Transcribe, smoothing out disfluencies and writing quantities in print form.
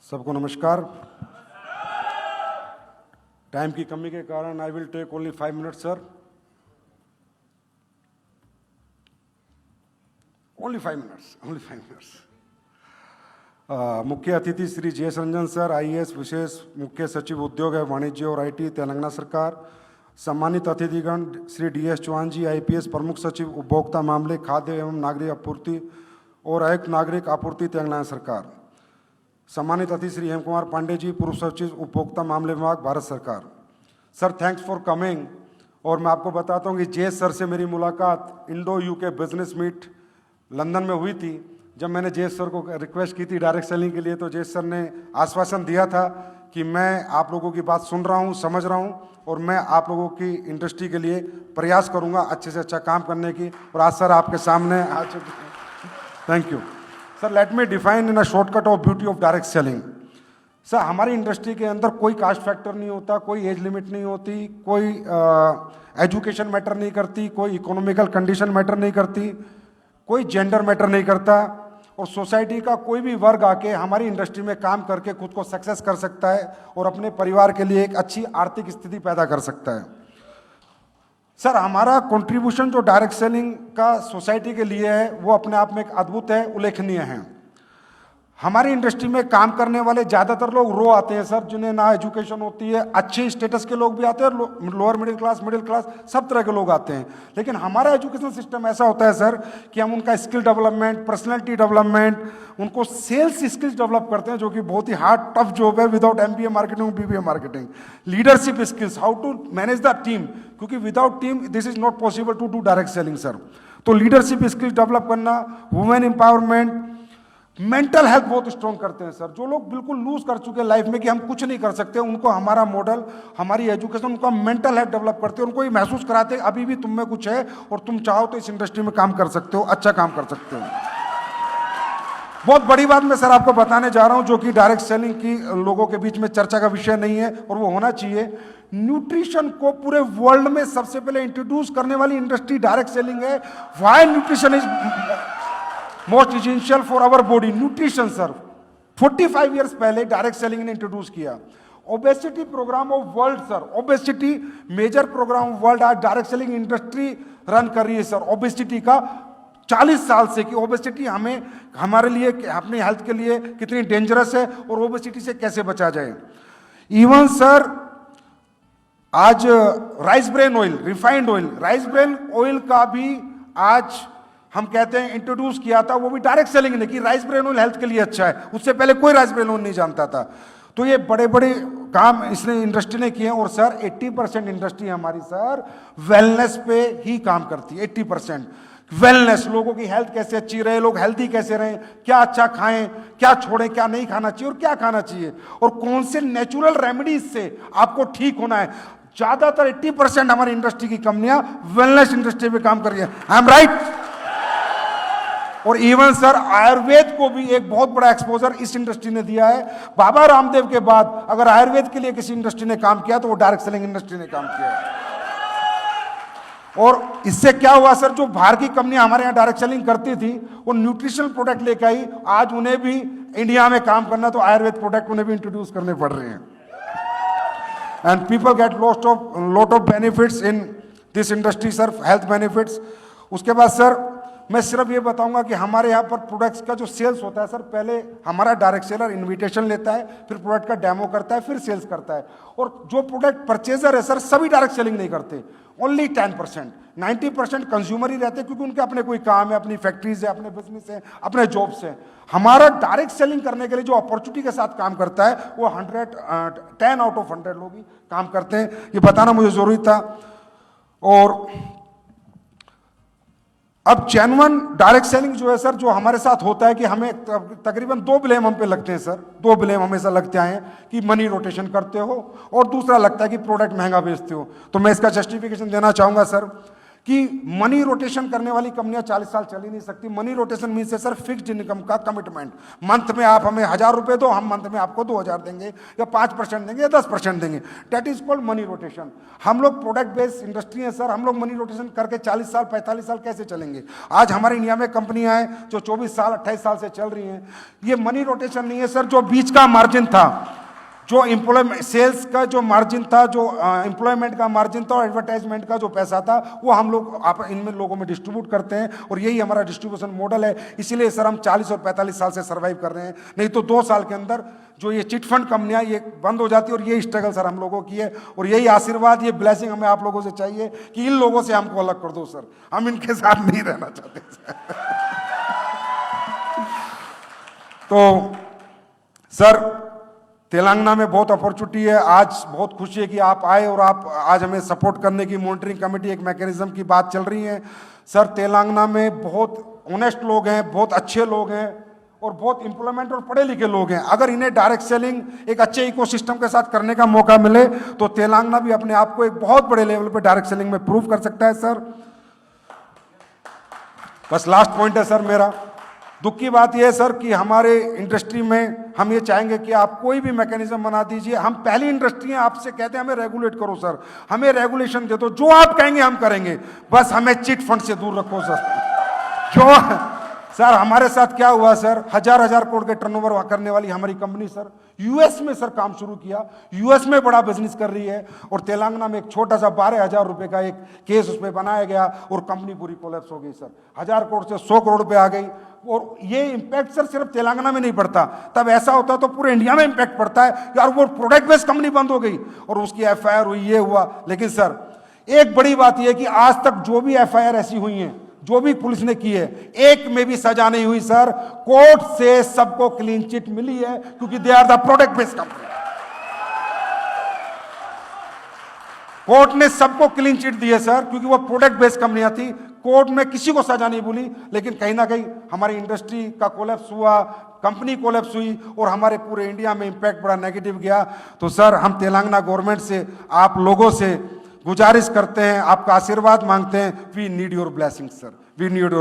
सबको नमस्कार। टाइम की कमी के कारण I will take only 5 minutes sir, only 5 minutes. मुख्य अतिथि Shri J S. Ranjan sir, IAS विशेष मुख्य सचिव उद्योग एवं वाणिज्य और आईटी तेलंगाना सरकार। सम्मानित अतिथिगण श्री डी.एस. चौहान जी, आईपीएस प्रमुख सचिव उपभोक्ता मामले, खाद्य एवं नागरिक आपूर्ति और आयुक्त नागरिक आपूर्ति तेलंगाना सरकार। सम्मानित अतिथि श्री हेम कुमार पांडे जी, पूर्व सचिव उपभोक्ता मामले विभाग, भारत सरकार। Sir thanks for coming. और मैं आपको बताता हूँ कि जेस सर से मेरी मुलाकात Indo UK business meet London में हुई थी। जब मैंने जेस सर को रिक्वेस्ट की थी डायरेक्ट सेलिंग के लिए, तो जेस सर ने आश्वासन दिया था कि मैं आप लोगों की बात सुन रहा हूँ, समझ रहा हूँ और मैं आप लोगों की इंडस्ट्री के लिए प्रयास करूँगा अच्छे से अच्छा काम करने की। और आज सर आपके सामने आ चुके हैं। Thank you sir. Let me define in a shortcut of beauty of direct selling. Sir हमारी इंडस्ट्री के अंदर कोई कास्ट फैक्टर नहीं होता, कोई एज लिमिट नहीं होती, कोई एजुकेशन मैटर नहीं करती, कोई इकोनॉमिकल कंडीशन मैटर नहीं करती, कोई जेंडर मैटर नहीं करता। और सोसाइटी का कोई भी वर्ग आके हमारी इंडस्ट्री में काम करके खुद को सक्सेस कर सकता है और अपने परिवार के लिए एक अच्छी आर्थिक स्थिति पैदा कर सकता है। सर हमारा कंट्रीब्यूशन जो डायरेक्ट सेलिंग का सोसाइटी के लिए है वो अपने आप में एक अद्भुत है, उल्लेखनीय है। हमारी इंडस्ट्री में काम करने वाले ज़्यादातर लोग रो आते हैं सर, जिन्हें ना एजुकेशन होती है, अच्छे स्टेटस के लोग भी आते हैं, लोअर मिडिल क्लास, सब तरह के लोग आते हैं। लेकिन हमारा एजुकेशन सिस्टम ऐसा होता है सर कि हम उनका स्किल डेवलपमेंट, पर्सनैलिटी डेवलपमेंट, उनको सेल्स स्किल्स डेवलप करते हैं, जो कि बहुत ही हार्ड टफ जॉब है without MBA marketing, BBA marketing. Leadership skills, how to manage the team, क्योंकि without team this is not possible to do direct selling sir. तो लीडरशिप स्किल्स डेवलप करना, वुमेन एम्पावरमेंट, मेंटल हेल्थ बहुत strong करते हैं sir. जो लोग बिल्कुल loose कर चुके हैं लाइफ में कि हम कुछ नहीं कर सकते, उनको हमारा मॉडल, हमारी एजुकेशन, उनका मेंटल हेल्थ डेवलप करते हैं, उनको ये महसूस कराते हैं अभी भी तुम में कुछ है और तुम चाहो तो इस इंडस्ट्री में काम कर सकते हो, अच्छा काम कर सकते हो। बहुत बड़ी बात मैं सर आपको बताने जा रहा हूं, जो कि डायरेक्ट सेलिंग की लोगों के बीच में चर्चा का विषय नहीं है और वो होना चाहिए। न्यूट्रिशन को पूरे वर्ल्ड में सबसे पहले इंट्रोड्यूस करने वाली इंडस्ट्री डायरेक्ट सेलिंग है। Why nutrition is most essential for our body. Nutrition sir 45 years पहले डायरेक्ट सेलिंग ने इंट्रोड्यूस किया। Obesity program of world sir, obesity major program of world आज डायरेक्ट सेलिंग इंडस्ट्री रन कर रही है sir. Obesity का 40 साल से कि ओबेसिटी हमें, हमारे लिए, अपनी हेल्थ के लिए कितनी डेंजरस है और ओबेसिटी से कैसे बचा जाए। इवन सर आज rice bran oil, refined oil, rice bran oil का भी आज हम कहते हैं इंट्रोड्यूस किया था, वो भी डायरेक्ट सेलिंग ने कि राइस ब्रेन ऑयल हेल्थ के लिए अच्छा है। उससे पहले कोई राइस ब्रेन ऑयल नहीं जानता था। तो ये बड़े बड़े काम इसने इंडस्ट्री ने किए। और सर 80% इंडस्ट्री हमारी सर वेलनेस पे ही काम करती है। 80% वेलनेस, लोगों की हेल्थ कैसे अच्छी रहे, लोग हेल्दी कैसे रहें, क्या अच्छा खाएं, क्या छोड़ें, क्या नहीं खाना चाहिए और क्या खाना चाहिए, और कौन से नेचुरल रेमेडीज से आपको ठीक होना है। ज्यादातर 80% हमारी इंडस्ट्री की कंपनियां वेलनेस इंडस्ट्री में काम कर रही है। I am right? और इवन सर आयुर्वेद को भी एक बहुत बड़ा एक्सपोजर इस इंडस्ट्री ने दिया है। बाबा रामदेव के बाद अगर आयुर्वेद के लिए किसी इंडस्ट्री ने काम किया तो वो डायरेक्ट सेलिंग इंडस्ट्री ने काम किया है। और इससे क्या हुआ सर, जो बाहर की कंपनी हमारे यहाँ डायरेक्ट सेलिंग करती थी वो न्यूट्रिशनल प्रोडक्ट लेकर आई, आज उन्हें भी इंडिया में काम करना तो आयुर्वेद प्रोडक्ट उन्हें भी इंट्रोड्यूस करने पड़ रहे हैं। And people get lot of benefits in this industry sir, health benefits. उसके बाद सर मैं सिर्फ ये बताऊंगा कि हमारे यहाँ पर प्रोडक्ट्स का जो सेल्स होता है सर, पहले हमारा डायरेक्ट सेलर इनविटेशन लेता है, फिर प्रोडक्ट का डेमो करता है, फिर सेल्स करता है। और जो प्रोडक्ट परचेजर है सर, सभी डायरेक्ट सेलिंग नहीं करते, ओनली 10%, 90% कंज्यूमर ही रहते हैं, क्योंकि उनके अपने कोई काम है, अपनी फैक्ट्रीज है, अपने बिजनेस है, अपने जॉब्स हैं। हमारा डायरेक्ट सेलिंग करने के लिए जो अपॉर्चुनिटी के साथ काम करता है वो 10 आउट ऑफ 100 लोग ही काम करते हैं। ये बताना मुझे जरूरी था। और अब जेन्युइन डायरेक्ट सेलिंग जो है सर, जो हमारे साथ होता है कि हमें तकरीबन 2 ब्लेम हम पे लगते हैं सर। 2 ब्लेम हमेशा लगते हैं कि मनी रोटेशन करते हो और दूसरा लगता है कि प्रोडक्ट महंगा बेचते हो। तो मैं इसका जस्टिफिकेशन देना चाहूंगा सर कि मनी रोटेशन करने वाली कंपनियां 40 साल चल ही नहीं सकती। मनी रोटेशन मीन्स है सर फिक्स्ड इनकम का कमिटमेंट। मंथ में आप हमें 1000 रुपए दो, हम मंथ में आपको 2000 देंगे या 5% देंगे या 10% देंगे। That is called money rotation. हम लोग प्रोडक्ट बेस्ड इंडस्ट्री है सर, हम लोग मनी रोटेशन करके 40 साल 45 साल कैसे चलेंगे? आज हमारे इंडिया में कंपनियां हैं जो 24 साल 28 साल से चल रही हैं। ये मनी रोटेशन नहीं है सर। जो बीच का मार्जिन था, जो एम्प्लॉयमेंट सेल्स का जो मार्जिन था, जो एम्प्लॉयमेंट का मार्जिन था और एडवर्टाइजमेंट का जो पैसा था, वो हम लोग आप इनमें लोगों में डिस्ट्रीब्यूट करते हैं और यही हमारा डिस्ट्रीब्यूशन मॉडल है। इसीलिए सर हम 40 और 45 साल से सर्वाइव कर रहे हैं। नहीं तो 2 साल के अंदर जो ये चिट फंड कंपनियां ये बंद हो जाती है। और ये स्ट्रगल सर हम लोगों की है और यही आशीर्वाद, ये ब्लेसिंग हमें आप लोगों से चाहिए कि इन लोगों से हमको अलग कर दो सर। हम इनके साथ नहीं रहना चाहते तो सर तेलंगाना में बहुत अपॉर्चुनिटी है। आज बहुत खुशी है कि आप आए और आप आज हमें सपोर्ट करने की मॉनिटरिंग कमेटी एक मैकेनिज्म की बात चल रही है। सर तेलंगाना में बहुत ऑनेस्ट लोग हैं, बहुत अच्छे लोग हैं और बहुत एम्प्लॉयमेंट और पढ़े लिखे लोग हैं। अगर इन्हें डायरेक्ट सेलिंग एक अच्छे इकोसिस्टम के साथ करने का मौका मिले तो तेलंगाना भी अपने आप को एक बहुत बड़े लेवल पे डायरेक्ट सेलिंग में प्रूव कर सकता है सर। बस लास्ट पॉइंट है सर मेरा। दुख की बात यह है सर कि हमारे इंडस्ट्री में हम ये चाहेंगे कि आप कोई भी मैकेनिज्म बना दीजिए। हम पहली इंडस्ट्री हैं, आपसे कहते हैं हमें रेगुलेट करो सर, हमें रेगुलेशन दे दो, जो आप कहेंगे हम करेंगे, बस हमें चिट फंड से दूर रखो सर। जो सर हमारे साथ क्या हुआ सर, हजार करोड़ के टर्नओवर करने वाली हमारी कंपनी सर यूएस में सर काम शुरू किया, यूएस में बड़ा बिजनेस कर रही है और तेलंगाना में एक छोटा सा 12,000 रुपए का एक केस उसमें बनाया गया और कंपनी पूरी कोलैप्स हो गई सर। 1000 करोड़ से 100 करोड़ रुपए आ गई। और ये इंपैक्ट सर सिर्फ तेलंगाना में नहीं पड़ता, तब ऐसा होता तो पूरे इंडिया में इंपैक्ट पड़ता है यार। वो प्रोडक्ट बेस्ड कंपनी बंद हो गई और उसकी एफआईआर हुई, ये हुआ। लेकिन सर एक बड़ी बात यह कि आज तक जो भी एफआईआर ऐसी हुई हैं, जो भी पुलिस ने की है, एक में भी सजा नहीं हुई सर। कोर्ट से सबको क्लीन चिट मिली है क्योंकि they are the product based company. Court ने सबको क्लीन चिट दी है सर क्योंकि वो प्रोडक्ट बेस्ड कंपनियां थी। कोर्ट में किसी को सजा नहीं बोली। लेकिन कहीं ना कहीं हमारी इंडस्ट्री का कोलैप्स हुआ, कंपनी कोलैप्स हुई और हमारे पूरे इंडिया में इंपैक्ट बड़ा नेगेटिव गया। तो सर हम तेलंगाना गवर्नमेंट से, आप लोगों से गुजारिश करते हैं, आपका आशीर्वाद मांगते हैं। We need your blessing sir, we need your